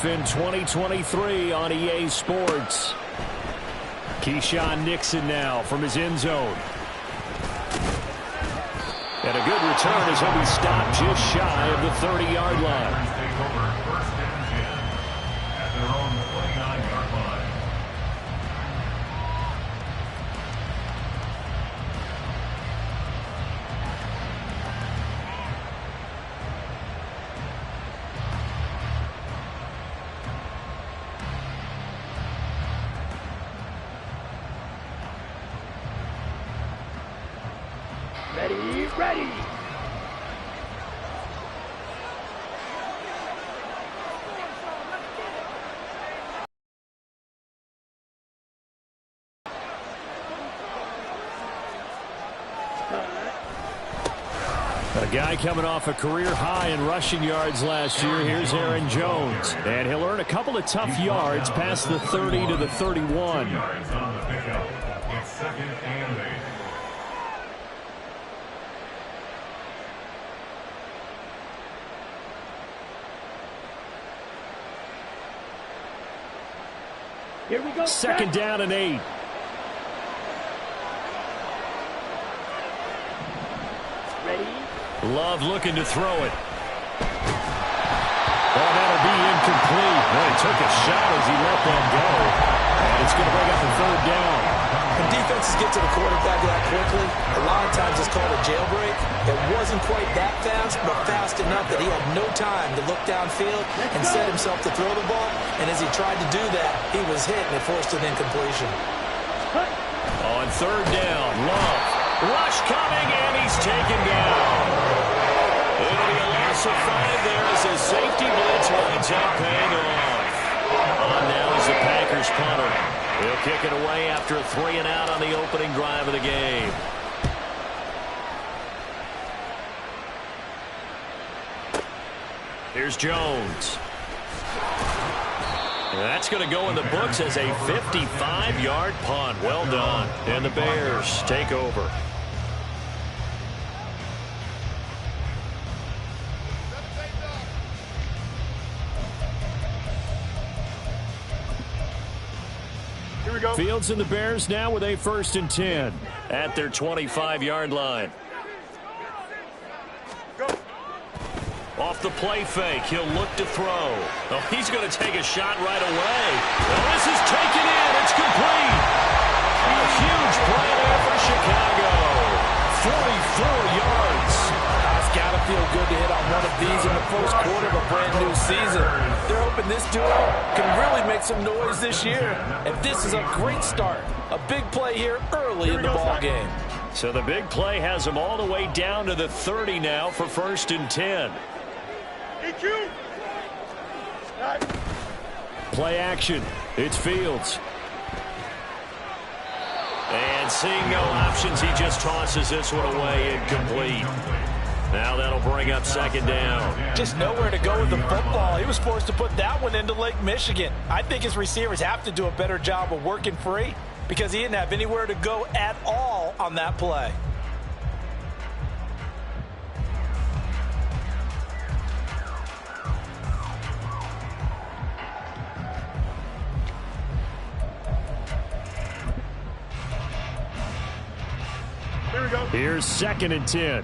life in 2023 on EA Sports. Keyshawn Nixon now from his end zone. And a good return as he'll be stopped just shy of the 30-yard line. Ready. A guy coming off a career high in rushing yards last year. Here's Aaron Jones. And he'll earn a couple of tough yards past the 30 to the 31. It's second and 8. Here we go. Second down and 8. Ready. Love looking to throw it. Oh, that'll be incomplete. Well, he took a shot as he let that go. And it's going to bring up a third down. When defenses get to the quarterback that quickly, a lot of times it's called a jailbreak. It wasn't quite that fast, but fast enough that he had no time to look downfield and set himself to throw the ball. And as he tried to do that, he was hit and it forced an incompletion. On third down, Love. Rush coming, and he's taken down. It'll be a loss of 5 there as his safety blitz winds up paying off. On now is the Packers punter. He'll kick it away after a 3-and-out on the opening drive of the game. Here's Jones. And that's going to go in the books as a 55-yard punt. Well done. And the Bears take over. Fields and the Bears now with a 1st and 10 at their 25-yard line. Go. Off the play fake, he'll look to throw. Oh, he's going to take a shot right away. Well, this is taken in. It's complete. A huge play there for Chicago. 44 yards. It's got to feel good to hit on one of these in the first quarter of a brand new season. They're hoping this duo can really make some noise this year. And this is a great start. A big play here early in the ball game. So the big play has them all the way down to the 30 now for 1st and 10. EQ. Play action. It's Fields. And seeing no options, he just tosses this one away incomplete. Now that'll bring up 2nd down. Just nowhere to go with the football. He was forced to put that one into Lake Michigan. I think his receivers have to do a better job of working free because he didn't have anywhere to go at all on that play. Here we go. Here's 2nd and 10.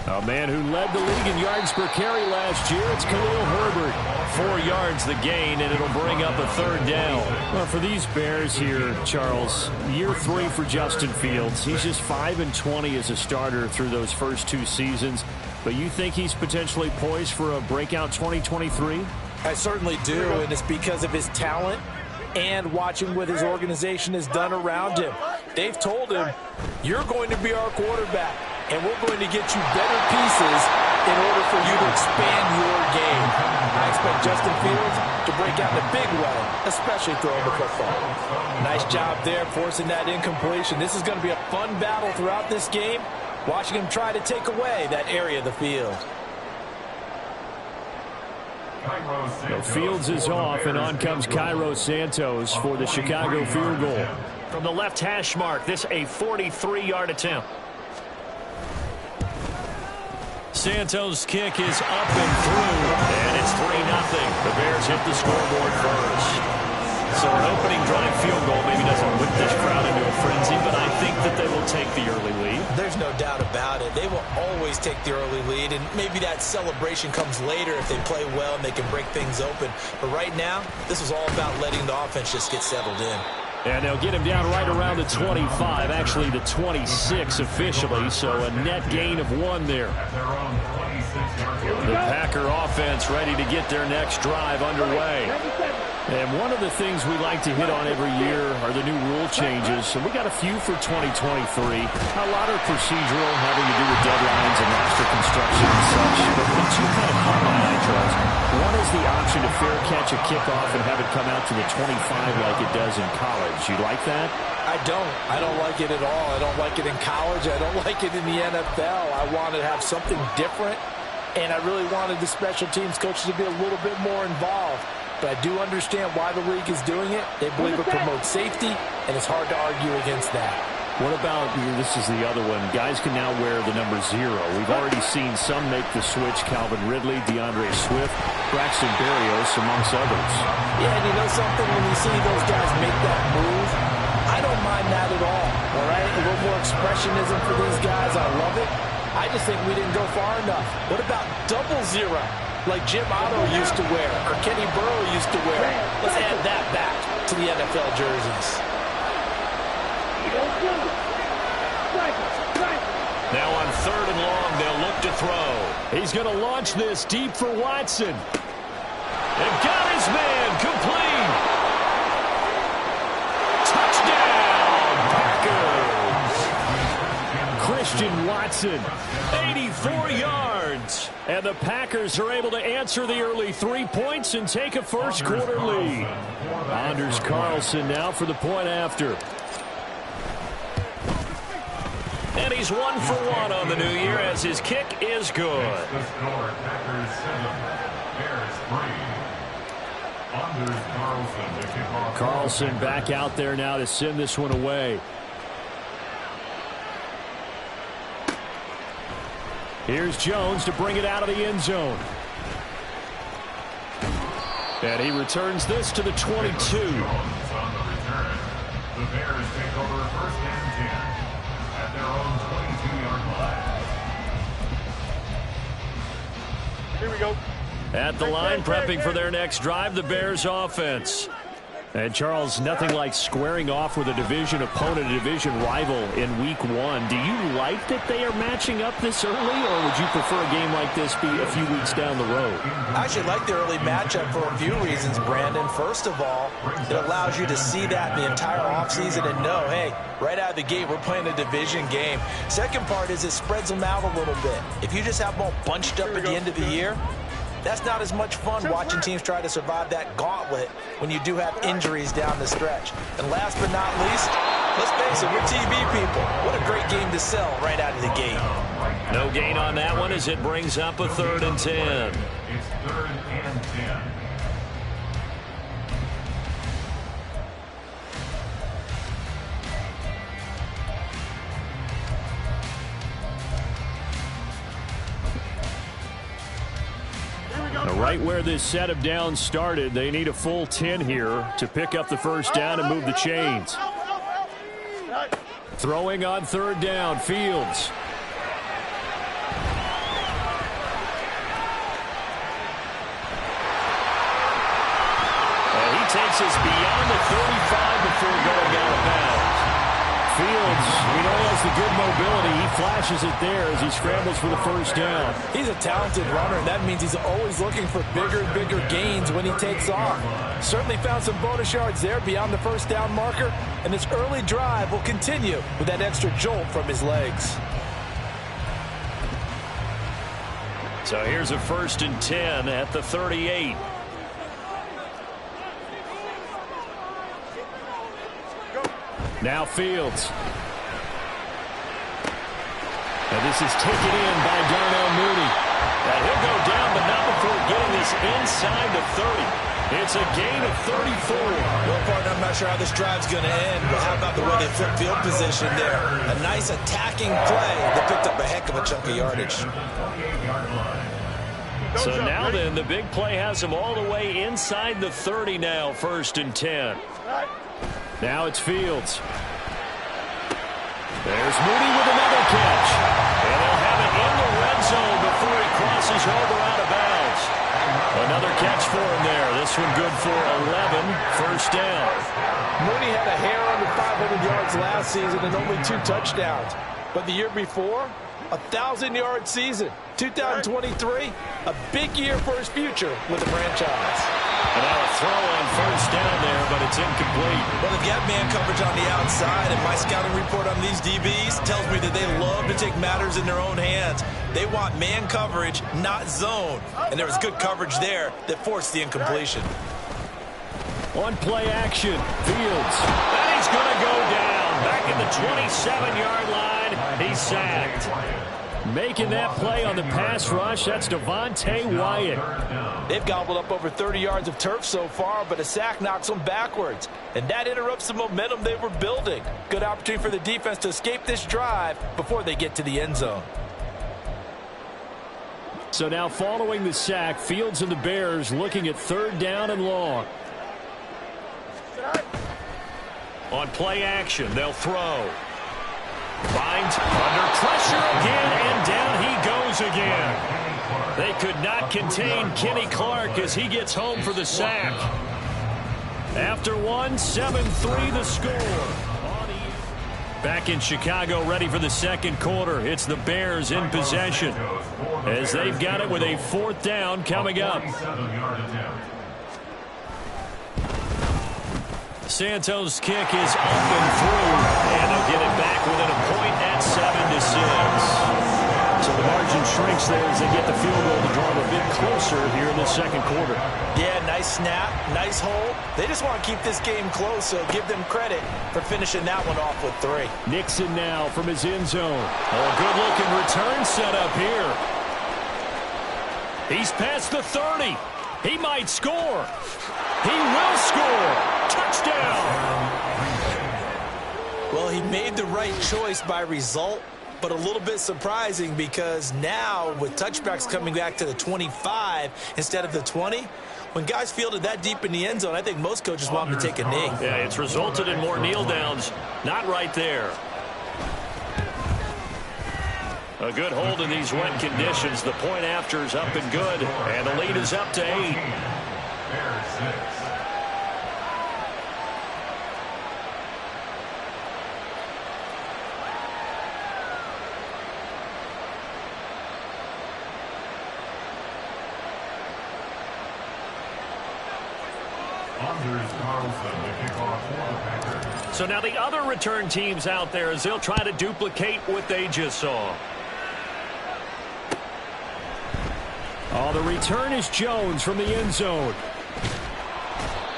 A man who led the league in yards per carry last year, it's Khalil Herbert. 4 yards the gain, and it'll bring up a 3rd down. Well, for these Bears here, Charles, year 3 for Justin Fields. He's just 5-20 as a starter through those first 2 seasons. But you think he's potentially poised for a breakout 2023? I certainly do, and it's because of his talent and watching what his organization has done around him. They've told him, you're going to be our quarterback, and we're going to get you better pieces in order for you to expand your game. I expect Justin Fields to break out in a big way, especially throwing the football. Nice job there forcing that incompletion. This is going to be a fun battle throughout this game, watching him try to take away that area of the field. So Fields is off, and on comes Cairo Santos for the Chicago field goal. From the left hash mark, this a 43-yard attempt. Santos' kick is up and through, and it's 3-0. The Bears hit the scoreboard first. So an opening drive field goal maybe doesn't whip this crowd into a frenzy, but I think that they will take the early lead. There's no doubt about it. They will always take the early lead, and maybe that celebration comes later if they play well and they can break things open. But right now, this is all about letting the offense just get settled in. And they'll get him down right around the 25, actually the 26 officially, so a net gain of 1 there. The Packer offense ready to get their next drive underway. And one of the things we like to hit on every year are the new rule changes. So we got a few for 2023. A lot are procedural, having to do with deadlines and roster construction and such. But the two kind of caught my eye, Charles. One is the option to fair catch a kickoff and have it come out to the 25 like it does in college. You like that? I don't. I don't like it at all. I don't like it in college. I don't like it in the NFL. I want to have something different, and I really wanted the special teams coaches to be a little bit more involved. But I do understand why the league is doing it. They believe it promotes safety, and it's hard to argue against that. What about, this is the other one, guys can now wear the number 0. We've already seen some make the switch, Calvin Ridley, DeAndre Swift, Braxton Berrios, amongst others. Yeah, and you know something, when you see those guys make that move, I don't mind that at all right? A little more expressionism for these guys, I love it. I just think we didn't go far enough. What about double 0? Like Jim Otto used to wear, or Kenny Burrow used to wear. Let's add that back to the NFL jerseys. Now on 3rd and long, they'll look to throw. He's going to launch this deep for Watson. And got his man complete. Touchdown, Packers. Christian Watson, 84 yards. And the Packers are able to answer the early 3 points and take a first quarter lead. Anders Carlson now for the point after. And he's 1 for 1 on the new year as his kick is good. Carlson back out there now to send this one away. Here's Jones to bring it out of the end zone. And he returns this to the 22. The Bears take over 1st and 10 at their own 22-yard line. Here we go. At the line, prepping for their next drive, the Bears offense. And, Charles, nothing like squaring off with a division opponent, a division rival in Week 1. Do you like that they are matching up this early, or would you prefer a game like this be a few weeks down the road? I actually like the early matchup for a few reasons, Brandon. First of all, it allows you to see that the entire offseason and know, hey, right out of the gate, we're playing a division game. Second part is it spreads them out a little bit. If you just have them all bunched up at the end of the year, that's not as much fun watching teams try to survive that gauntlet when you do have injuries down the stretch. And last but not least, let's face it, we're TV people. What a great game to sell right out of the gate. No gain on that one as it brings up a 3rd and 10. It's 3rd and 10. Right where this set of downs started, they need a full 10 here to pick up the first down and move the chains. Throwing on 3rd down, Fields. And he takes us beyond the 35 before going out of bounds. Fields, he has the good mobility. He flashes it there as he scrambles for the first down. He's a talented runner, and that means he's always looking for bigger and bigger gains when he takes off. Certainly found some bonus yards there beyond the first down marker, and this early drive will continue with that extra jolt from his legs. So here's a 1st and 10 at the 38. Now Fields. And this is taken in by Darnell Mooney. And he'll go down, but not before getting this is inside the 30. It's a gain of 34. Well, partner, I'm not sure how this drive's going to end, but how about the way they flip field position there? A nice attacking play that picked up a heck of a chunk of yardage. So now then, the big play has them all the way inside the 30 now, 1st and 10. Now it's Fields. There's Mooney with another catch. And they'll have it in the red zone before he crosses over out of bounds. Another catch for him there. This one good for 11, 1st down. Mooney had a hair under 500 yards last season and only 2 touchdowns. But the year before, 1,000-yard season. 2023, a big year for his future with the franchise. And now a throw on 1st down there, but it's incomplete. Well, they've got man coverage on the outside, and my scouting report on these DBs tells me that they love to take matters in their own hands. They want man coverage, not zone. And there was good coverage there that forced the incompletion. On play action, Fields. And he's going to go down. Back at the 27-yard line, he's sacked. Making that play on the pass rush, that's Devontae Wyatt. They've gobbled up over 30 yards of turf so far, but a sack knocks them backwards. And that interrupts the momentum they were building. Good opportunity for the defense to escape this drive before they get to the end zone. So now following the sack, Fields and the Bears looking at 3rd down and long. On play action, they'll throw. Finds under pressure again, and down he goes again. They could not contain Kenny Clark as he gets home for the sack. After one, 7-3 the score. Back in Chicago, ready for the 2nd quarter. It's the Bears in possession as they've got it with a 4th down coming up. Santos' kick is up and through, and they'll get it back within a point at 7-6. So the margin shrinks there as they get the field goal to draw them a bit closer here in the 2nd quarter. Yeah, nice snap, nice hold. They just want to keep this game close, so give them credit for finishing that one off with 3. Nixon now from his end zone. Oh, a good-looking return set up here. He's past the 30. He might score. He will score. Touchdown. Well, he made the right choice by result, but a little bit surprising because now with touchbacks coming back to the 25 instead of the 20, when guys fielded that deep in the end zone, I think most coaches want them to take a knee. Yeah, it's resulted in more kneel downs. Not right there. A good hold in these wet conditions. The point after is up and good, and the lead is up to 8. So now the other return teams out there as they'll try to duplicate what they just saw. Oh, the return is Jones from the end zone.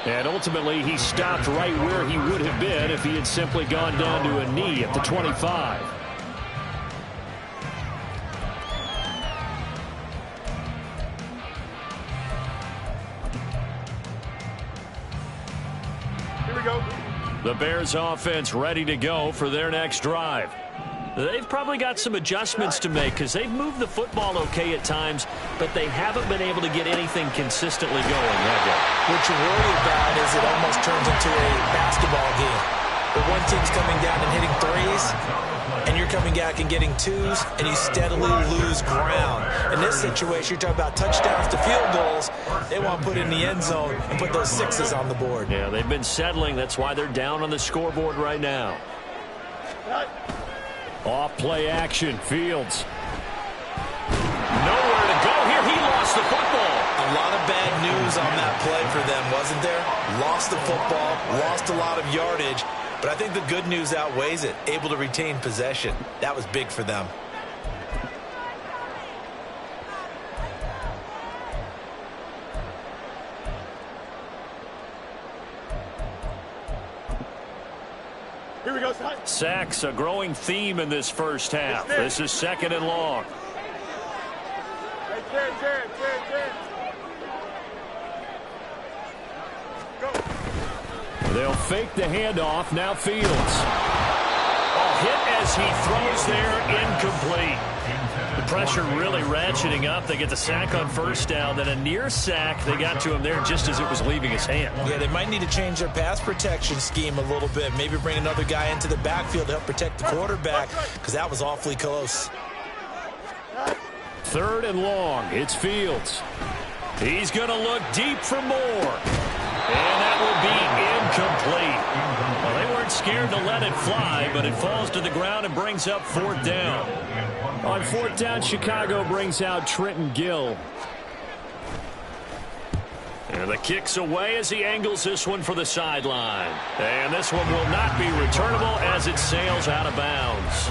And ultimately, he stopped right where he would have been if he had simply gone down to a knee at the 25. Here we go. The Bears offense ready to go for their next drive. They've probably got some adjustments to make because they've moved the football okay at times, but they haven't been able to get anything consistently going, have they? What you worry about is it almost turns into a basketball game. Where one team's coming down and hitting threes, and you're coming back and getting twos, and you steadily lose ground. In this situation, you're talking about touchdowns to field goals. They want to put it in the end zone and put those sixes on the board. Yeah, they've been settling. That's why they're down on the scoreboard right now. Off play action, Fields. Nowhere to go here. He lost the football. A lot of bad news on that play for them, wasn't there? Lost the football, lost a lot of yardage, but I think the good news outweighs it. Able to retain possession. That was big for them. Here we go, son. Sacks, a growing theme in this first half. This is 2nd and long. Hey, Jared. They'll fake the handoff. Now Fields. Hit as he throws there, incomplete. The pressure really ratcheting up. They get the sack on first down, then a near sack. They got to him there just as it was leaving his hand. Yeah, they might need to change their pass protection scheme a little bit. Maybe bring another guy into the backfield to help protect the quarterback, because that was awfully close. 3rd and long. It's Fields. He's going to look deep for more. And that will be incomplete. Well, they weren't scared to let it fly, but it falls to the ground and brings up 4th down. On 4th down, Chicago brings out Trenton Gill. And the kick's away as he angles this one for the sideline. And this one will not be returnable as it sails out of bounds.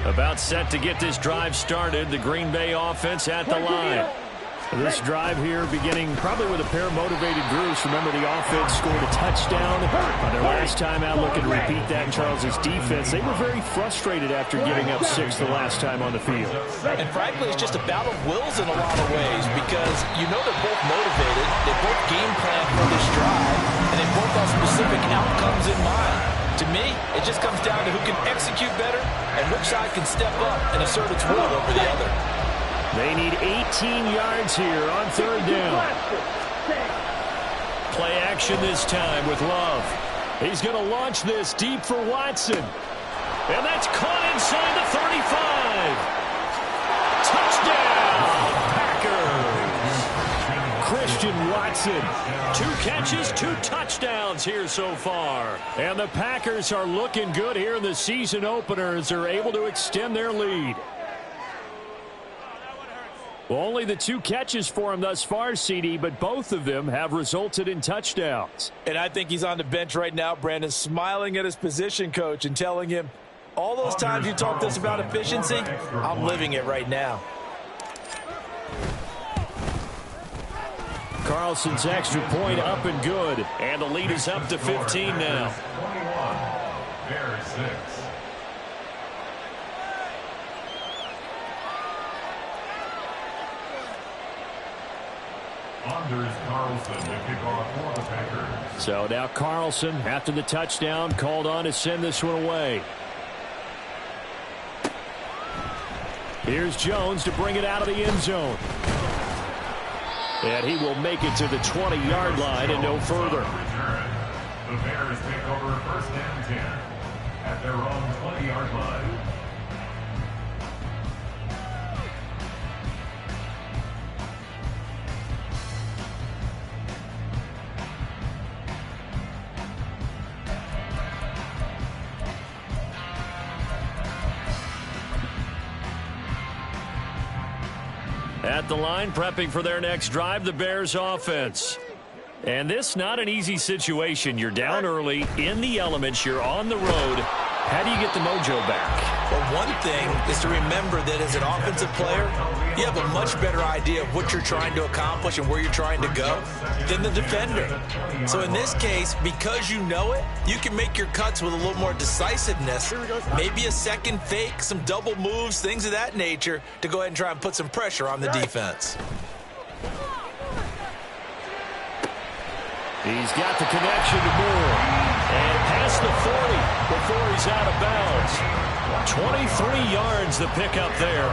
About set to get this drive started. The Green Bay offense at the line. This drive here beginning probably with a pair of motivated groups. Remember, the offense scored a touchdown on their last time out. Looking to repeat that in Charles's defense. They were very frustrated after giving up 6 the last time on the field. And frankly, it's just a battle of wills in a lot of ways, because you know they're both motivated. They both game plan for this drive, and they both have specific outcomes in mind. To me, it just comes down to who can execute better and which side can step up and assert its will over the other. They need 18 yards here on 3rd down. Play action this time with Love. He's going to launch this deep for Watson. And that's caught inside the 35. Touchdown, Packers. Christian Watson. 2 catches, 2 touchdowns here so far. And the Packers are looking good here in the season openers. They're able to extend their lead. Well, only the 2 catches for him thus far, CD, but both of them have resulted in touchdowns. And I think he's on the bench right now, Brandon, smiling at his position coach and telling him, all those times you talked to us about efficiency, I'm living it right now. Carlson's extra point up and good. And the lead is up to 15 now. 21, Bears 6. Anders Carlson to kick off for the Packers. So now Carlson, after the touchdown, called on to send this one away. Here's Jones to bring it out of the end zone. And he will make it to the 20-yard line and no further. The Bears take over 1st and 10 at their own 20-yard line. At the line, prepping for their next drive, the Bears offense. And this not an easy situation. You're down early, in the elements, you're on the road. How do you get the mojo back? Well, one thing is to remember that as an offensive player, you have a much better idea of what you're trying to accomplish and where you're trying to go than the defender. So in this case, because you know it, you can make your cuts with a little more decisiveness. Maybe a second fake, some double moves, things of that nature to go ahead and try and put some pressure on the defense. He's got the connection to Moore. And past the 40 before he's out of bounds. 23 yards the pickup there.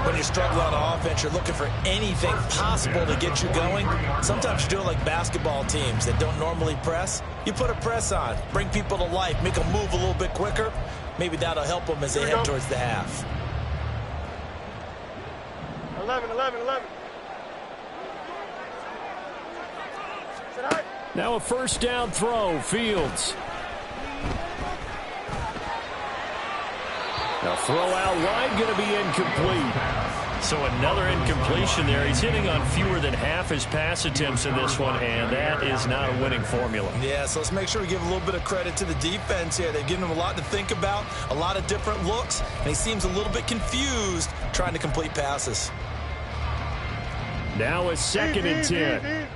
When you're struggling on offense, you're looking for anything possible to get you going. Sometimes you're doing like basketball teams that don't normally press. You put a press on, bring people to life, make them move a little bit quicker. Maybe that'll help them as they head towards the half. 11. Now a 1st down throw, Fields. Now throw out wide, going to be incomplete. So another incompletion there. He's hitting on fewer than half his pass attempts in this one, and that is not a winning formula. Yeah, so let's make sure we give a little bit of credit to the defense here. They've given him a lot to think about, a lot of different looks, and he seems a little bit confused trying to complete passes. Now a 2nd and 10.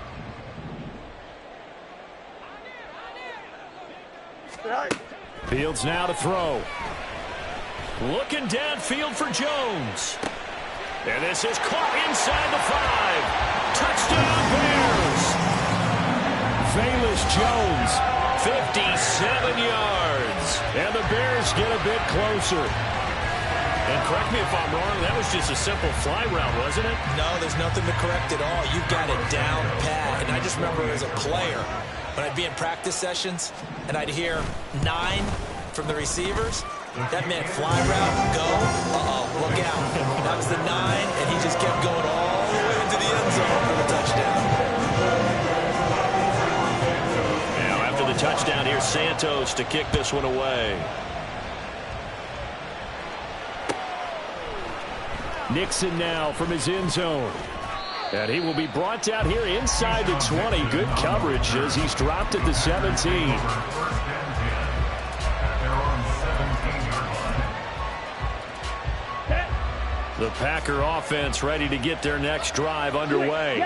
Fields now to throw. Looking downfield for Jones. And this is caught inside the 5. Touchdown Bears. Velus Jones, 57 yards. And the Bears get a bit closer. And correct me if I'm wrong, that was just a simple fly route, wasn't it? No, there's nothing to correct at all. You got it down pat. And I just remember as a player, when I'd be in practice sessions and I'd hear 9 from the receivers, that meant fly route, go, look out. That was the 9, and he just kept going all the way into the end zone for the touchdown. Now after the touchdown, here's Santos to kick this one away. Nixon now from his end zone. And he will be brought down here inside the 20. Good coverage as he's dropped at the 17. The Packer offense ready to get their next drive underway.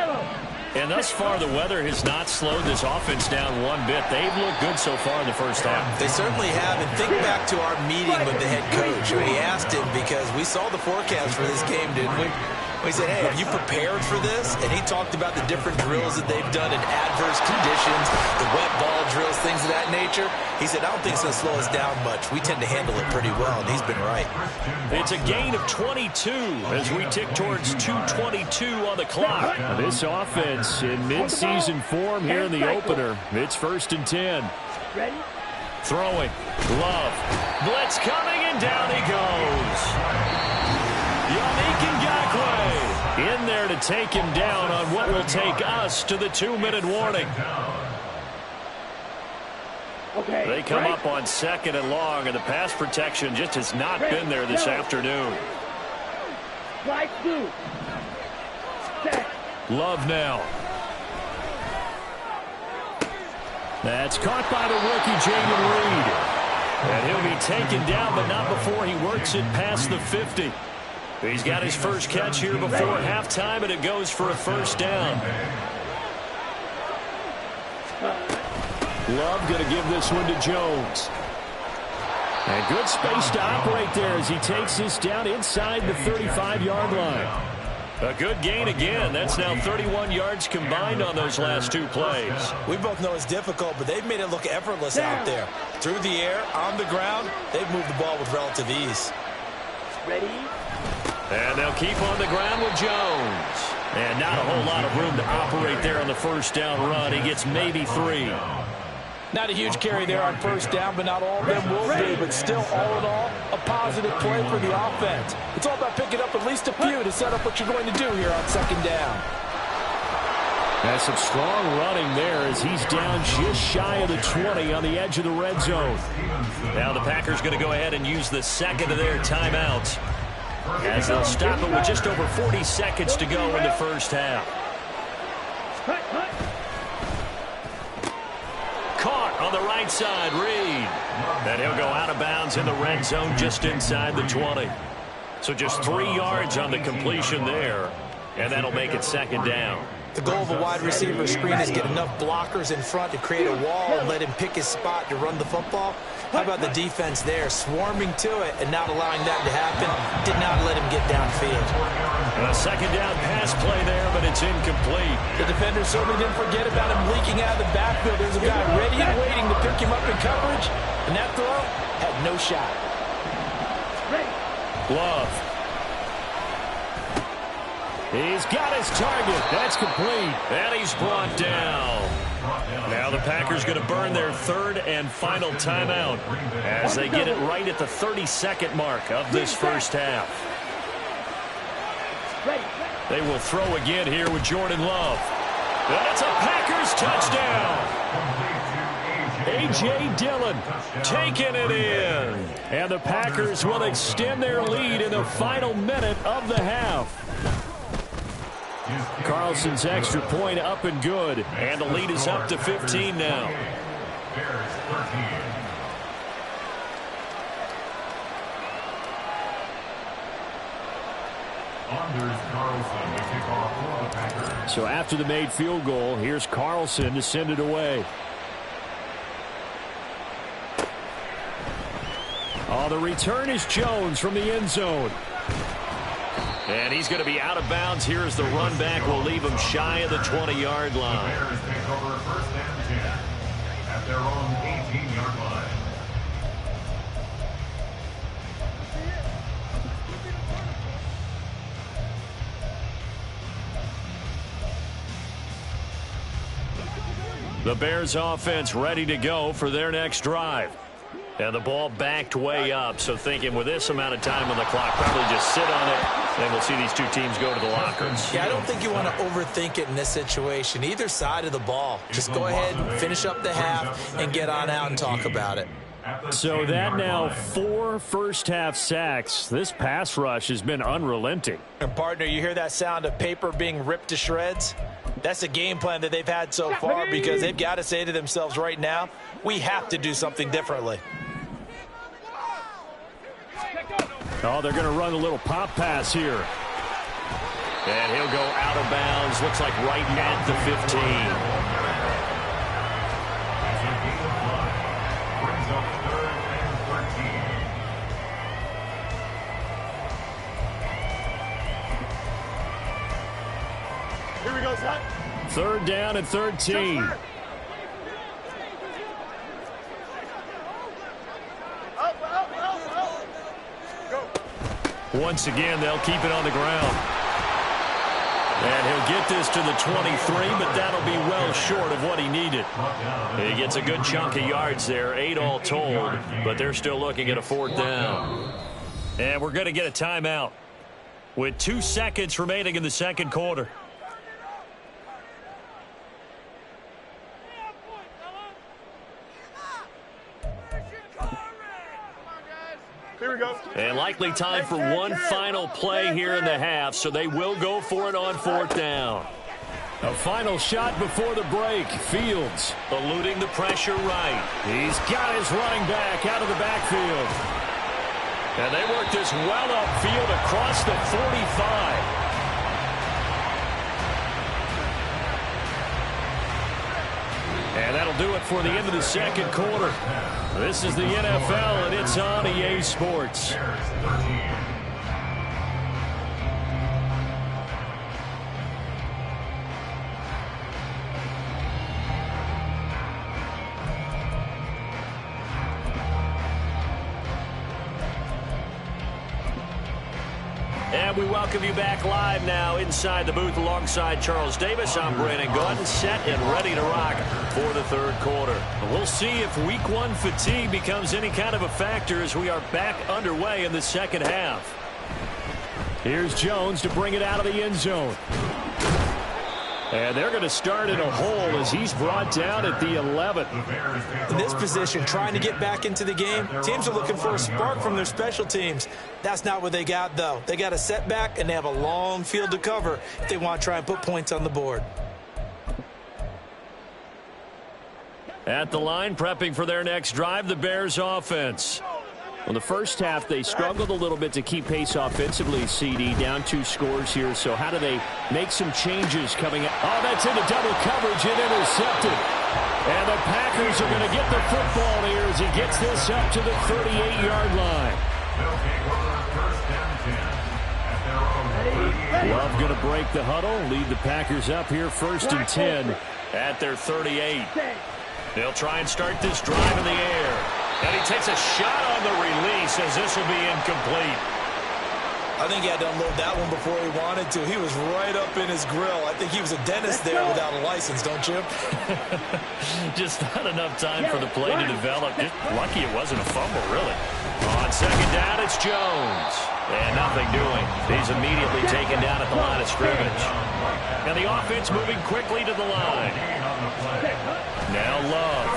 And thus far, the weather has not slowed this offense down one bit. They've looked good so far in the first half. They certainly have. And think back to our meeting with the head coach. We asked him because we saw the forecast for this game, didn't we? We said, hey, have you prepared for this? And he talked about the different drills that they've done in adverse conditions, the wet ball drills, things of that nature. He said, I don't think it's going to slow us down much. We tend to handle it pretty well, and he's been right. It's a gain of 22 as we tick towards 2:22 on the clock. This offense in midseason form here in the opener. It's 1st and 10. Ready? Throwing. Love. Blitz coming, and down he goes. Yannick Ngakoue in there to take him down on what will take us to the 2-minute warning. Okay. They come up on 2nd and long, and the pass protection just has not been there this afternoon. Right through. Set. Love now. That's caught by the rookie, Jaden Reed. And he'll be taken down, but not before he works it past the 50. He's got his first catch here before halftime, and it goes for a 1st down. Love going to give this one to Jones. And good space to operate there as he takes this down inside the 35-yard line. A good gain again. That's now 31 yards combined on those last 2 plays. We both know it's difficult, but they've made it look effortless out there. Through the air, on the ground, they've moved the ball with relative ease. Ready? And they'll keep on the ground with Jones. And not a whole lot of room to operate there on the 1st down run. He gets maybe 3. Not a huge carry there on 1st down, but not all of them will be. But still, all in all, a positive play for the offense. It's all about picking up at least a few to set up what you're going to do here on 2nd down. That's some strong running there as he's down just shy of the 20 on the edge of the red zone. Now the Packers going to go ahead and use the 2nd of their timeouts, as they'll stop it with just over 40 seconds to go in the first half. Caught on the right side, Reed. And he'll go out of bounds in the red zone just inside the 20. So just 3 yards on the completion there, and that'll make it 2nd down. The goal of a wide receiver screen is get enough blockers in front to create a wall and let him pick his spot to run the football. How about the defense there, swarming to it and not allowing that to happen? Did not let him get downfield. A 2nd down pass play there, but it's incomplete. The defender certainly didn't forget about him leaking out of the backfield. There's a guy ready and waiting to pick him up in coverage, and that throw had no shot. Love. He's got his target. That's complete. And he's brought down. Now the Packers going to burn their 3rd and final timeout as they get it right at the 32nd mark of this first half. They will throw again here with Jordan Love. And it's a Packers touchdown. A.J. Dillon taking it in. And the Packers will extend their lead in the final minute of the half. Carlson's extra point up and good. And the lead is up to 15 now. So after the made field goal, here's Carlson to send it away. Oh, the return is Jones from the end zone. And he's going to be out of bounds here as the run back will leave him shy of the 20-yard line. The Bears take over first and 10 at their own 18-yard line. The Bears offense ready to go for their next drive. And the ball backed way up, so thinking with this amount of time on the clock, probably just sit on it, and we'll see these two teams go to the lockers. Yeah, I don't think you want to overthink it in this situation. Either side of the ball. Just go ahead, finish up the half, and get on out and talk about it. So that now 4 first-half sacks. This pass rush has been unrelenting. And, partner, you hear that sound of paper being ripped to shreds? That's the game plan that they've had so far because they've got to say to themselves right now, we have to do something differently. Oh, they're going to run a little pop pass here. And he'll go out of bounds. Looks like right at the 15. Brings up 3rd and 13. Here we go, son. 3rd down and 13. Once again, they'll keep it on the ground. And he'll get this to the 23, but that'll be well short of what he needed. He gets a good chunk of yards there, 8 all told, but they're still looking at a 4th down. And we're going to get a timeout with 2 seconds remaining in the second quarter. Here we go. And likely time for one final play here in the half, so they will go for it on 4th down. A final shot before the break. Fields eluding the pressure right. He's got his running back out of the backfield. And they work this well upfield across the 45. And that'll do it for the end of the second quarter. This is the NFL, and it's on EA Sports. And we welcome you back live now inside the booth alongside Charles Davis. I'm Brandon Gaudin, set and ready to rock for the third quarter. We'll see if week 1 fatigue becomes any kind of a factor as we are back underway in the second half. Here's Jones to bring it out of the end zone. And they're going to start in a hole as he's brought down at the 11. In this position, trying to get back into the game, teams are looking for a spark from their special teams. That's not what they got, though. They got a setback, and they have a long field to cover if they want to try and put points on the board. At the line, prepping for their next drive, the Bears offense. In the first half, they struggled a little bit to keep pace offensively, CD, down 2 scores here. So how do they make some changes coming up? Oh, that's into double coverage and intercepted. And the Packers are going to get the football here as he gets this up to the 38-yard line. Love going to break the huddle, lead the Packers up here 1st and 10 at their 38. They'll try and start this drive in the air. And he takes a shot on the release as this will be incomplete. I think he had to unload that one before he wanted to. He was right up in his grill. I think he was a dentist there without a license, don't you? Just not enough time for the play to develop. Just lucky it wasn't a fumble, really. On second down, it's Jones. And nothing doing. He's immediately taken down at the line of scrimmage. And the offense moving quickly to the line. Now Love.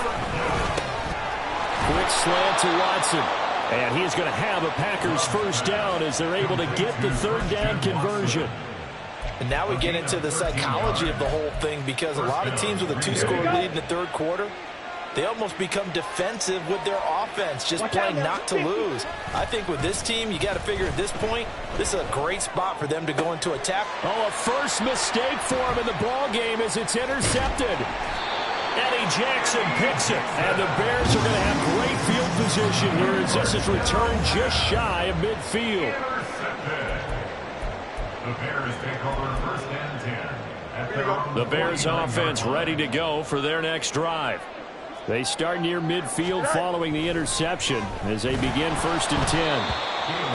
Quick slant to Watson. And he's going to have a Packers first down as they're able to get the 3rd down conversion. And now we get into the psychology of the whole thing because a lot of teams with a 2-score lead in the third quarter, they almost become defensive with their offense, just playing not to lose. I think with this team, you got to figure at this point, this is a great spot for them to go into attack. Oh, a first mistake for him in the ball game as it's intercepted. Eddie Jackson picks it. And the Bears are going to have great field position here as this is returned just shy of midfield. The Bears take over first and 10. The Bears offense ready to go for their next drive. They start near midfield following the interception as they begin first and 10.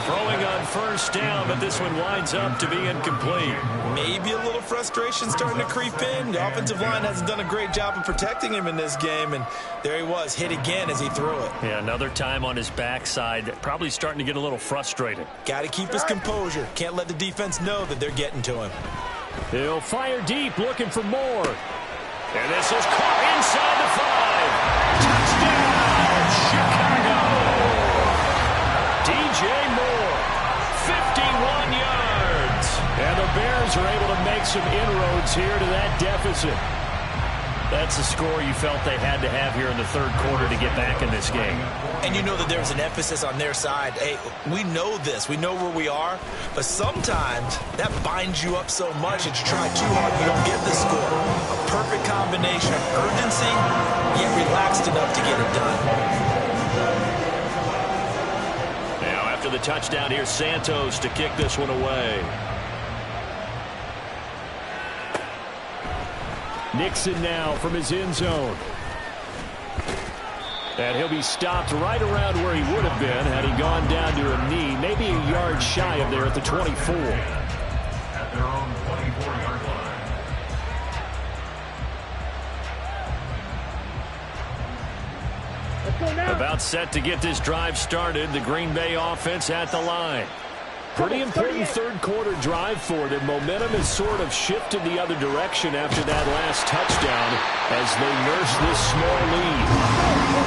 Throwing on first down, but this one winds up to be incomplete. Maybe a little frustration starting to creep in. The offensive line hasn't done a great job of protecting him in this game, and there he was, hit again as he threw it. Yeah, another time on his backside, probably starting to get a little frustrated. Got to keep his composure. Can't let the defense know that they're getting to him. He'll fire deep, looking for more. And this is caught inside the 5. Touchdown, Chicago! DJ Moore, 51 yards. And the Bears are able to make some inroads here to that deficit. That's the score you felt they had to have here in the third quarter to get back in this game. And you know that there's an emphasis on their side. Hey, we know this. We know where we are. But sometimes that binds you up so much that you try too hard and you don't get the score. A perfect combination of urgency, yet relaxed enough to get it done. Now after the touchdown, here's Santos to kick this one away. Nixon now from his end zone. And he'll be stopped right around where he would have been had he gone down to a knee, maybe a yard shy of there at the 24. At their own 24-yard line. Let's go now. About set to get this drive started. The Green Bay offense at the line. Pretty important third quarter drive for them. Momentum has sort of shifted the other direction after that last touchdown as they nurse this small lead.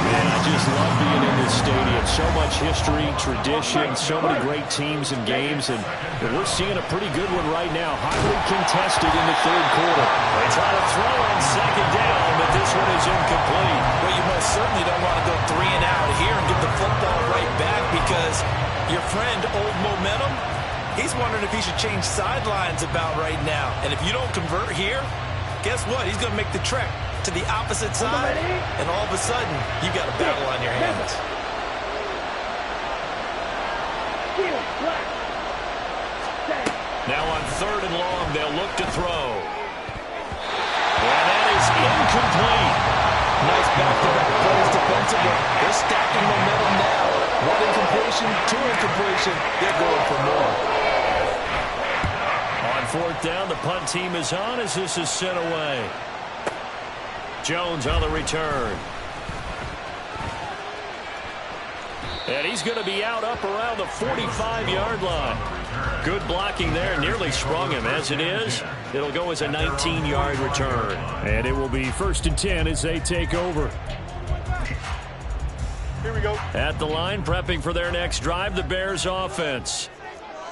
Man, I just love being in this stadium. So much history, tradition, so many great teams and games, and we're seeing a pretty good one right now. Highly contested in the third quarter. They try to throw on second down, but this one is incomplete. Well, you most certainly don't want to go 3 and out here and get the football right back because your friend, Old Momentum, he's wondering if he should change sidelines about right now. And if you don't convert here, guess what? He's going to make the trek to the opposite side, and all of a sudden, you got a battle on your hands. Now on third and long, they'll look to throw. And that is incomplete. Nice back-to-back plays defensively. They're stacking momentum now. 1 incompletion, 2 incompletion. They're going for more. On fourth down, the punt team is on as this is sent away. Jones on the return. And he's going to be out up around the 45-yard line. Good blocking there. Nearly sprung him. As it is, it'll go as a 19-yard return. And it will be first and 10 as they take over. Here we go. At the line, prepping for their next drive, the Bears offense.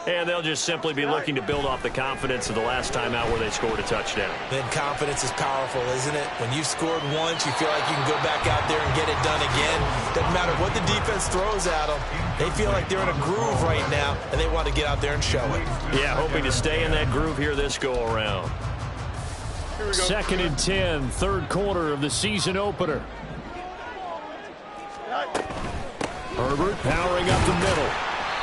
And they'll just simply be looking to build off the confidence of the last time out where they scored a touchdown. Then confidence is powerful, isn't it? When you've scored once, you feel like you can go back out there and get it done again. Doesn't matter what the defense throws at them. They feel like they're in a groove right now, and they want to get out there and show it. Yeah, hoping to stay in that groove here this go-around. Second and 10, third quarter of the season opener. Herbert powering up the middle.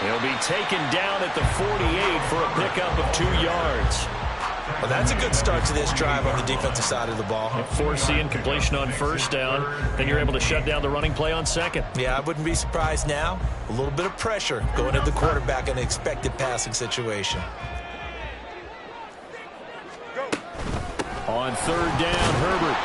He'll be taken down at the 48 for a pickup of 2 yards. Well, that's a good start to this drive on the defensive side of the ball. Forcing completion on first down. Then you're able to shut down the running play on second. Yeah, I wouldn't be surprised now. A little bit of pressure going at the quarterback in an expected passing situation. On third down, Herbert.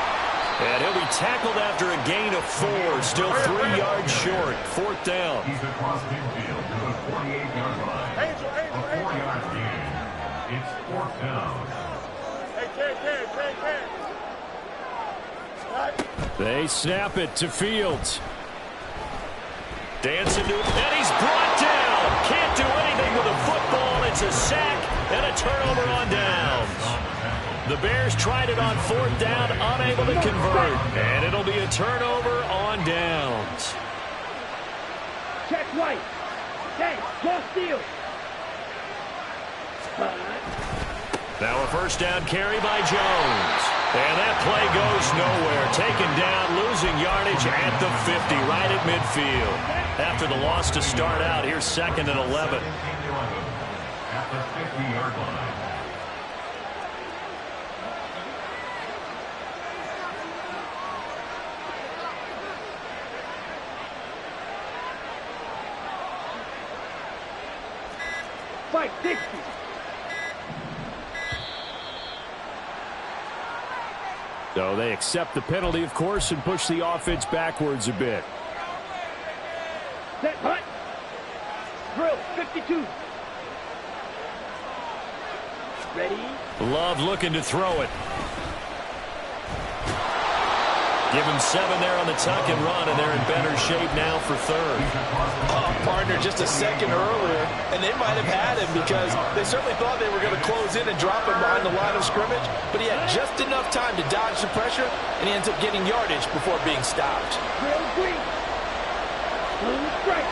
And he'll be tackled after a gain of 4. Still 3 yards short. Fourth down. He's across midfield to the 48-yard line. A 4-yard gain. It's fourth down. They snap it to Fields. Dancing to it, and he's brought down. Can't do anything with a football. It's a sack and a turnover on downs. The Bears tried it on fourth down, unable to convert. And it'll be a turnover on downs. Check right. Hey, go steal. Now a first down carry by Jones. And that play goes nowhere. Taken down, losing yardage at the 50, right at midfield. After the loss to start out, here's 2nd and 11. At the 50-yard line. Fight 60. So they accept the penalty, of course, and push the offense backwards a bit. Set, hut. Drill, 52. Ready? Love looking to throw it. Give him 7 there on the tuck and run, and they're in better shape now for 3rd. Oh, partner, just a second earlier, and they might have had him because they certainly thought they were going to close in and drop him behind the line of scrimmage, but he had just enough time to dodge the pressure, and he ends up getting yardage before being stopped. Drill, green. Blue, strike.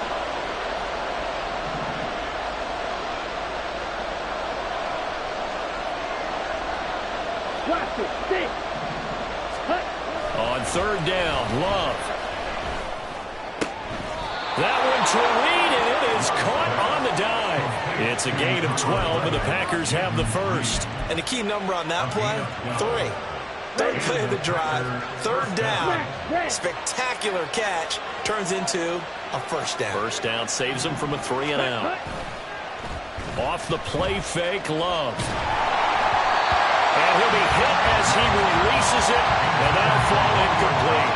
Watch it, 6. Hut. On 3rd down, Love. That one to Reed, and it is caught on the dive. It's a gain of 12, and the Packers have the first. And the key number on that play, 3. 3rd play of the drive, 3rd down, spectacular catch, turns into a first down. First down saves him from a 3 and out. Off the play fake, Love. And he'll be hit as he releases it, and that'll fall incomplete.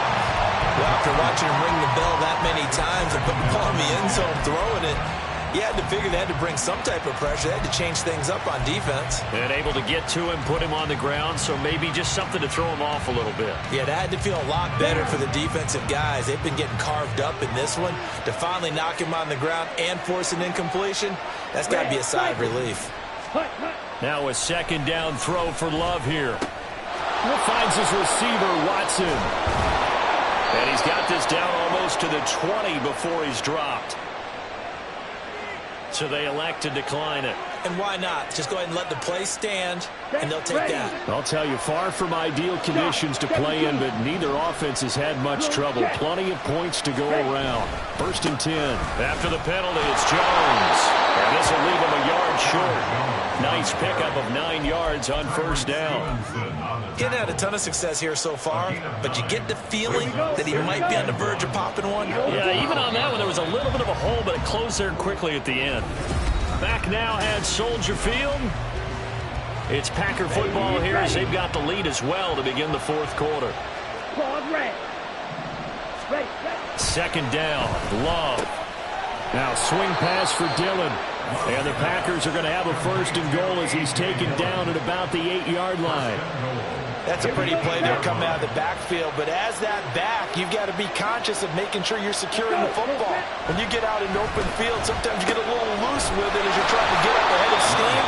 Well, after watching him ring the bell that many times and put the ball in the end zone throwing it, you had to figure they had to bring some type of pressure. They had to change things up on defense. And able to get to him, put him on the ground, so maybe just something to throw him off a little bit. Yeah, that had to feel a lot better for the defensive guys. They've been getting carved up in this one. To finally knock him on the ground and force an incompletion, that's got to be a sigh of relief. Now a 2nd down throw for Love here. Finds his receiver, Watson. And he's got this down almost to the 20 before he's dropped. So they elect to decline it. And why not? Just go ahead and let the play stand, and they'll take that. I'll tell you, far from ideal conditions to play in, but neither offense has had much trouble. Plenty of points to go around. 1st and 10. After the penalty, it's Jones. And this will leave him a yard short. Nice pickup of 9 yards on 1st down. Getting had a ton of success here so far, but you get the feeling that he might be on the verge of popping one. Yeah, even on that one, there was a little bit of a hole, but it closed there quickly at the end. Back now at Soldier Field. It's Packer football here as they've got the lead as well to begin the 4th quarter. 2nd down, Love. Now swing pass for Dillon. And the Packers are going to have a 1st and goal as he's taken down at about the 8-yard line. That's a pretty play there coming out of the backfield, but as that back, you've got to be conscious of making sure you're securing the football. When you get out in open field, sometimes you get a little loose with it as you're trying to get up ahead of steam.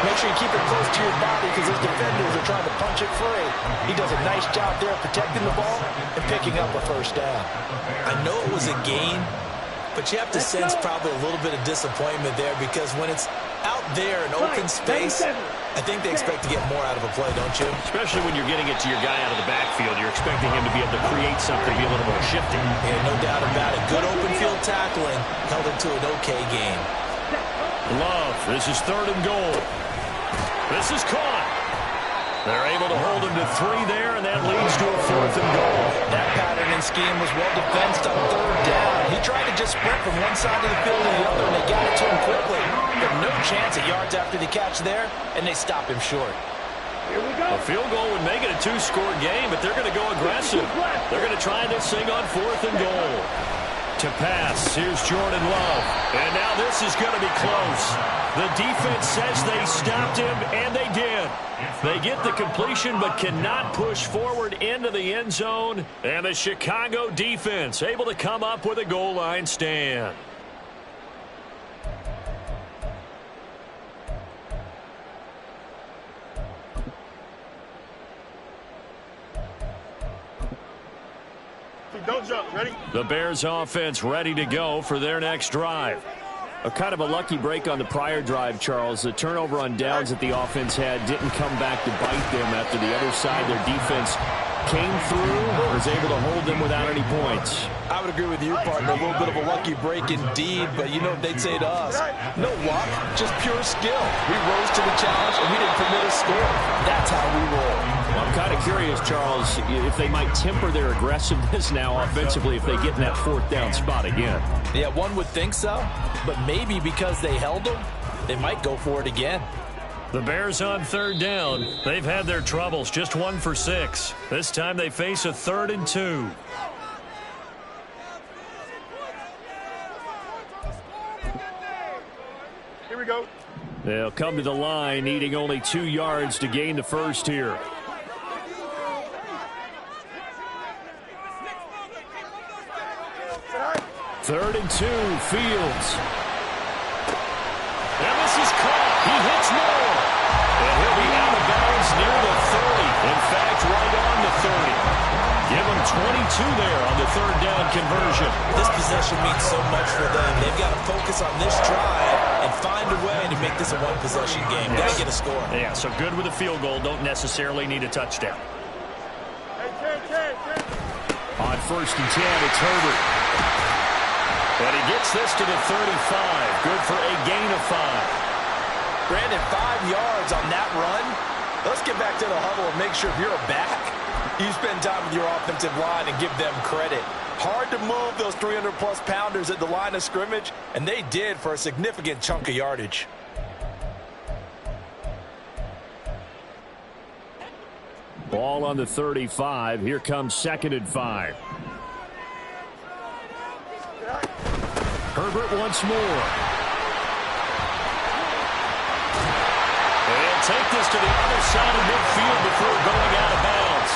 Make sure you keep it close to your body because those defenders are trying to punch it free. He does a nice job there protecting the ball and picking up a 1st down. I know it was a gain, but you have to sense probably a little bit of disappointment there because when it's out there in open space, I think they expect to get more out of a play, don't you? Especially when you're getting it to your guy out of the backfield. You're expecting him to be able to create something, be a little more shifty. Yeah, no doubt about it. Good open field tackling held him to an okay game. Love, this is 3rd and goal. This is caught. They're able to hold him to 3 there, and that leads to a 4th and goal. That pattern and scheme was well defensed on 3rd down. He tried to just sprint from one side of the field to the other, and they got it to him quickly. But no chance at yards after the catch there, and they stop him short. Here we go. A field goal would make it a 2-score game, but they're going to go aggressive. They're going to try this thing on 4th and goal. To pass, here's Jordan Love. And now this is going to be close. The defense says they stopped him, and they did. They get the completion but cannot push forward into the end zone. And the Chicago defense able to come up with a goal line stand. Don't jump. Ready? The Bears offense ready to go for their next drive. A kind of a lucky break on the prior drive, Charles. The turnover on downs that the offense had didn't come back to bite them after the other side. Their defense came through, was able to hold them without any points. I would agree with you, partner. A little bit of a lucky break indeed, but you know what they'd say to us? No luck, just pure skill. We rose to the challenge, and we didn't permit a score. That's how we roll. I'm kind of curious, Charles, if they might temper their aggressiveness now offensively if they get in that fourth down spot again. Yeah, one would think so, but maybe because they held them, they might go for it again. The Bears on third down. They've had their troubles, just 1 for 6. This time they face a 3rd and 2. Here we go. They'll come to the line, needing only 2 yards to gain the first here. Third and 2, Fields. And this is caught. He hits more. And he'll be out of bounds near the 30. In fact, right on the 30. Give him 22 there on the third down conversion. This possession means so much for them. They've got to focus on this drive and find a way to make this a one-possession game. Got to get a score. Yeah, so good with a field goal. Don't necessarily need a touchdown. On first and 10, it's Herbert. And he gets this to the 35. Good for a gain of 5. Brandon, 5 yards on that run. Let's get back to the huddle and make sure you're back. You spend time with your offensive line and give them credit. Hard to move those 300-plus pounders at the line of scrimmage, and they did for a significant chunk of yardage. Ball on the 35. Here comes 2nd and 5. Herbert once more. And take this to the other side of midfield before going out of bounds.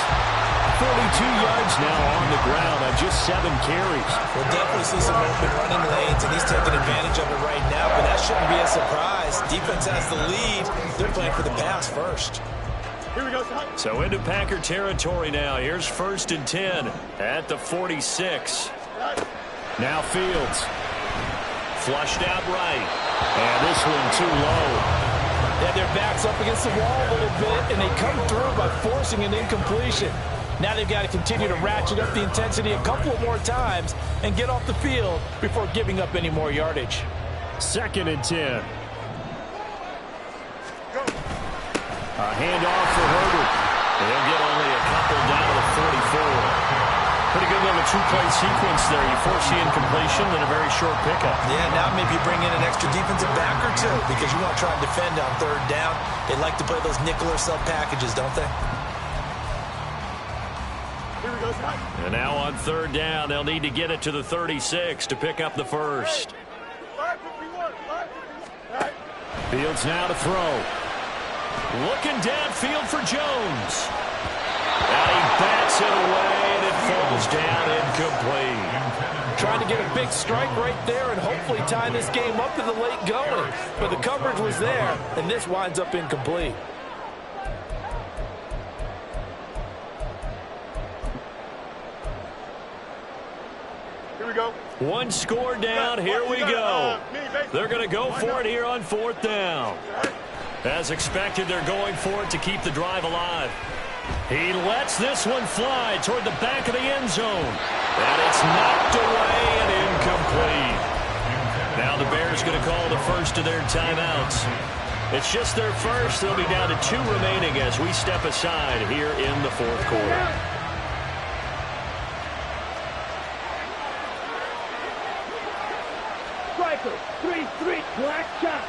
42 yards now on the ground on just 7 carries. We'll definitely see some open running lanes, and he's taking advantage of it right now, but that shouldn't be a surprise. Defense has the lead. They're playing for the pass first. Here we go, son. So into Packer territory now. Here's 1st and 10 at the 46. Now Fields. Flushed out right. And this one too low. Yeah, their back's up against the wall a little bit, and they come through by forcing an incompletion. Now they've got to continue to ratchet up the intensity a couple of more times and get off the field before giving up any more yardage. 2nd and 10. A handoff for Herbert. They'll get only a couple down to the 44. Pretty good little 2-play sequence there. You force the incompletion, then a very short pickup. Yeah, now maybe bring in an extra defensive back or two because you want to try and defend on third down. They like to play those nickel or sub packages, don't they? Here we go, son. And now on third down, they'll need to get it to the 36 to pick up the first. 551. Fields now to throw. Looking downfield for Jones. And he bats it away, and it falls down incomplete. Trying to get a big strike right there and hopefully tie this game up in the late going. But the coverage was there, and this winds up incomplete. Here we go. One score down, here we go. They're going to go for it here on 4th down. As expected, they're going for it to keep the drive alive. He lets this one fly toward the back of the end zone. And it's knocked away and incomplete. Now the Bears going to call the first of their timeouts. It's just their first. They'll be down to 2 remaining as we step aside here in the 4th quarter. Striker, 3-3, black shot.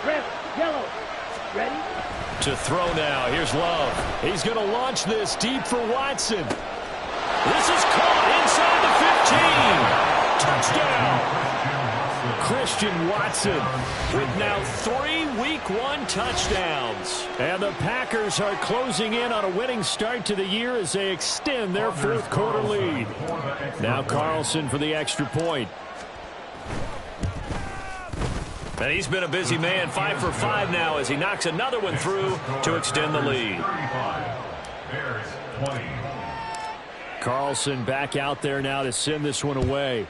Red, yellow. Ready? To throw now. Here's Love. He's going to launch this deep for Watson. This is caught inside the 15. Touchdown. Christian Watson with now 3 Week 1 touchdowns. And the Packers are closing in on a winning start to the year as they extend their 4th quarter lead. Now Carlson for the extra point. And he's been a busy man, 5 for 5 now as he knocks another one through to extend the lead. Carlson back out there now to send this one away.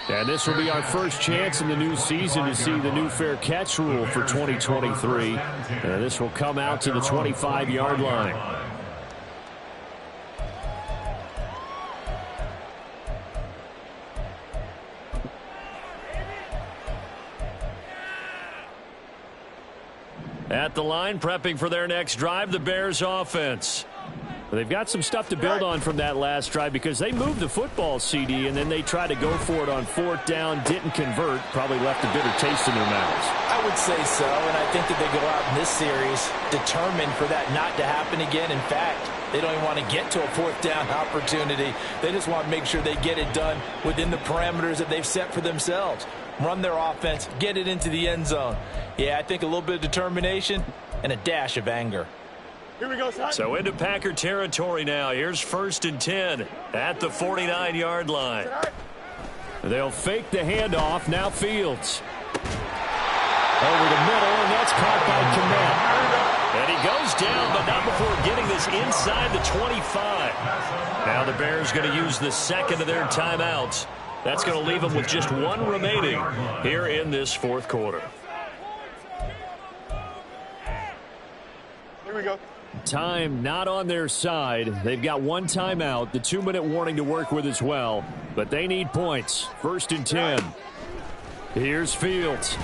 And this will be our first chance in the new season to see the new fair catch rule for 2023. And this will come out to the 25-yard line. At the line, prepping for their next drive, the Bears offense. They've got some stuff to build on from that last drive because they moved the football, CD, and then they tried to go for it on fourth down, didn't convert, probably left a bitter taste in their mouths. I would say so, and I think that they go out in this series determined for that not to happen again. In fact, they don't even want to get to a fourth down opportunity. They just want to make sure they get it done within the parameters that they've set for themselves. Run their offense, get it into the end zone. Yeah, I think a little bit of determination and a dash of anger. Here we go, son. So into Packer territory now. Here's 1st and 10 at the 49-yard line. They'll fake the handoff. Now Fields. Over the middle, and that's caught by Kmet. And he goes down, but not before getting this inside the 25. Now the Bears going to use the second of their timeouts. That's going to leave them with just one remaining here in this fourth quarter. Here we go. Time not on their side. They've got one timeout, the 2-minute warning to work with as well. But they need points. 1st and 10. Here's Fields.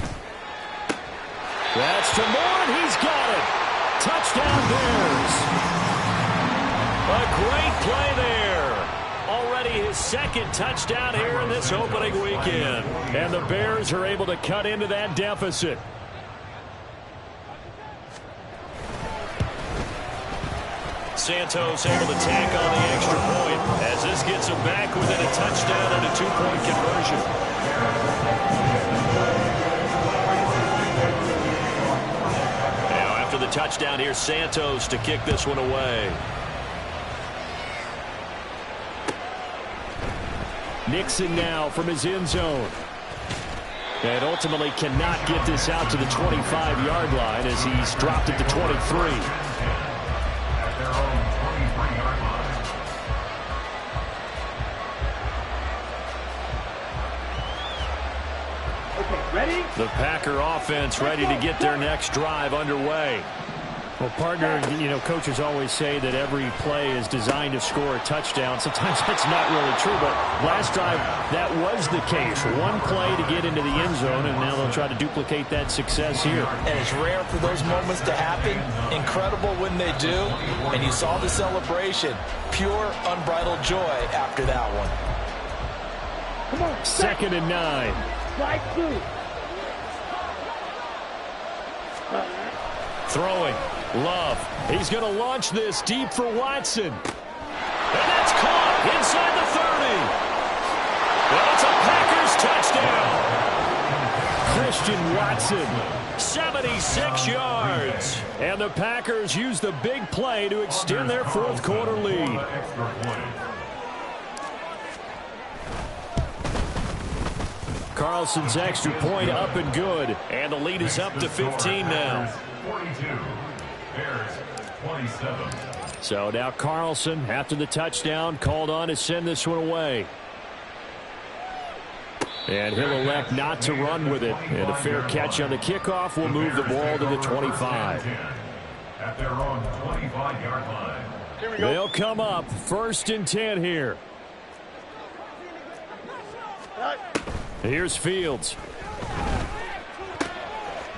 That's to Moore, and he's got it. Touchdown Bears. A great play there. Already his second touchdown here in this opening weekend. And the Bears are able to cut into that deficit. Santos able to tack on the extra point as this gets him back within a touchdown and a 2-point conversion. Now after the touchdown, here's Santos to kick this one away. Nixon now from his end zone. And ultimately cannot get this out to the 25-yard line as he's dropped it to 23. Ready? The Packer offense ready to get their next drive underway. Well, partner, you know, coaches always say that every play is designed to score a touchdown. Sometimes that's not really true, but last drive, that was the case. One play to get into the end zone, and now they'll try to duplicate that success here. And it's rare for those moments to happen. Incredible when they do. And you saw the celebration. Pure, unbridled joy after that one. Come on. 2nd and 9. Slide through. Throwing. Love. He's going to launch this deep for Watson. And that's caught inside the 30. Well, it's a Packers touchdown. Christian Watson, 76 yards. And the Packers use the big play to extend their fourth quarter lead. Carlson's extra point up and good. And the lead is up to 15 now. 42. Bears 27. So now Carlson, after the touchdown, called on to send this one away. And he'll elect not to run with it. And a fair catch on the kickoff will move the ball to the 25. At their own 25-yard line. Here we go. They'll come up 1st and 10 here. Here's Fields.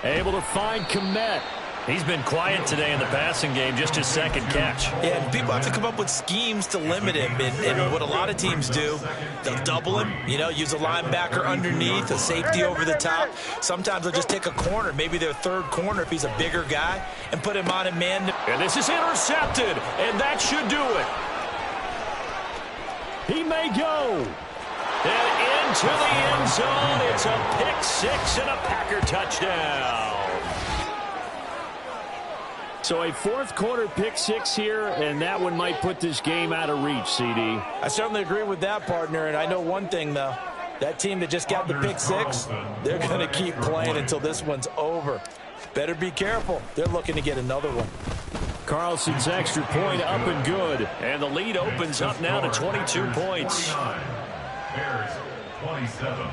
Able to find Kmet. He's been quiet today in the passing game, just his second catch. Yeah, and people have to come up with schemes to limit him. And what a lot of teams do, they'll double him, you know, use a linebacker underneath, a safety over the top. Sometimes they'll just take a corner, maybe their third corner if he's a bigger guy, and put him on a man. And this is intercepted, and that should do it. He may go. And into the end zone. It's a pick-6 and a Packer touchdown. So a fourth quarter pick-6 here, and that one might put this game out of reach, CD. I certainly agree with that, partner. And I know one thing, though. That team that just got the pick-6, they're going to keep playing until this one's over. Better be careful. They're looking to get another one. Carlson's extra point up and good. And the lead opens up now to 22 points. Bears 27.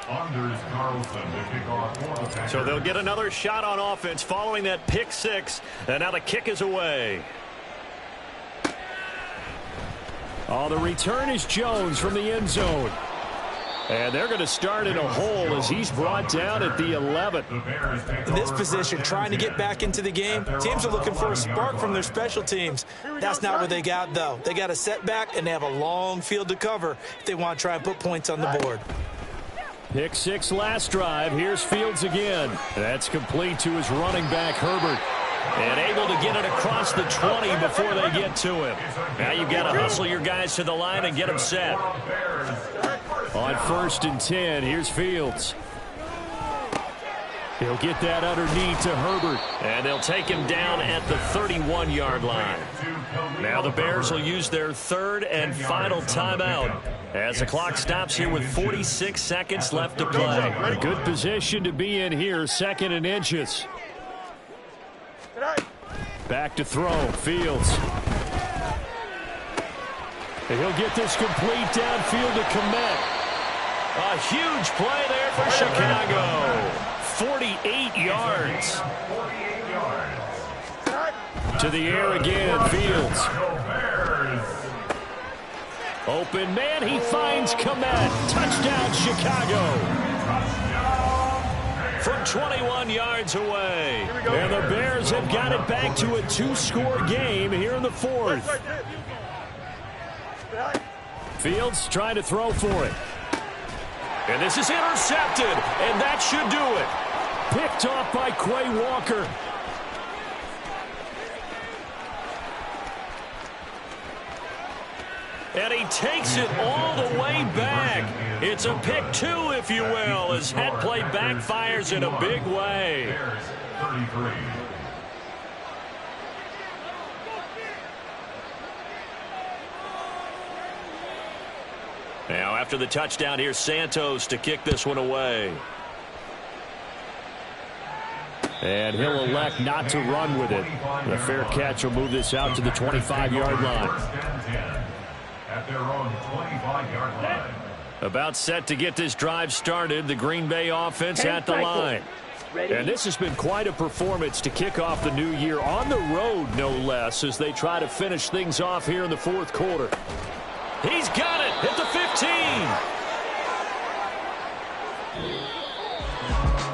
Anders Carlson to kick off for the Packers. So they'll get another shot on offense following that pick six. And now the kick is away. Oh, the return is Jones from the end zone. And they're going to start in a hole as he's brought down at the 11. In this position, trying to get back into the game, teams are looking for a spark from their special teams. That's not what they got, though. They got a setback, and they have a long field to cover if they want to try and put points on the board. Pick six last drive. Here's Fields again. That's complete to his running back, Herbert. And able to get it across the 20 before they get to him. Now you've got to hustle your guys to the line and get them set. On 1st and 10, here's Fields. He'll get that underneath to Herbert. And they'll take him down at the 31-yard line. Now the Bears will use their third and final timeout as the clock stops here with 46 seconds left to play. A good position to be in here, 2nd and inches. Back to throw, Fields. And he'll get this complete downfield to Kmet. A huge play there for Chicago. 48 yards. To the air again, Fields. Open man, he finds Kmet. Touchdown, Chicago. From 21 yards away. And the Bears have got it back to a 2-score game here in the 4th. Fields trying to throw for it. And this is intercepted, and that should do it. Picked off by Quay Walker. And he takes it all the way back. It's a pick 2, if you will, as that play backfires in a big way. 33. Now after the touchdown, here's Santos to kick this one away. And he'll elect not to run with it. The fair catch will move this out to the 25-yard line. At their own 25-yard line. About set to get this drive started, the Green Bay offense at the line. And this has been quite a performance to kick off the new year on the road, no less, as they try to finish things off here in the 4th quarter. He's got it at the 15.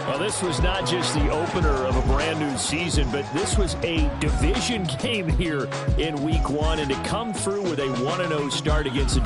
Well, this was not just the opener of a brand new season, but this was a division game here in week 1, and to come through with a 1-0 start against a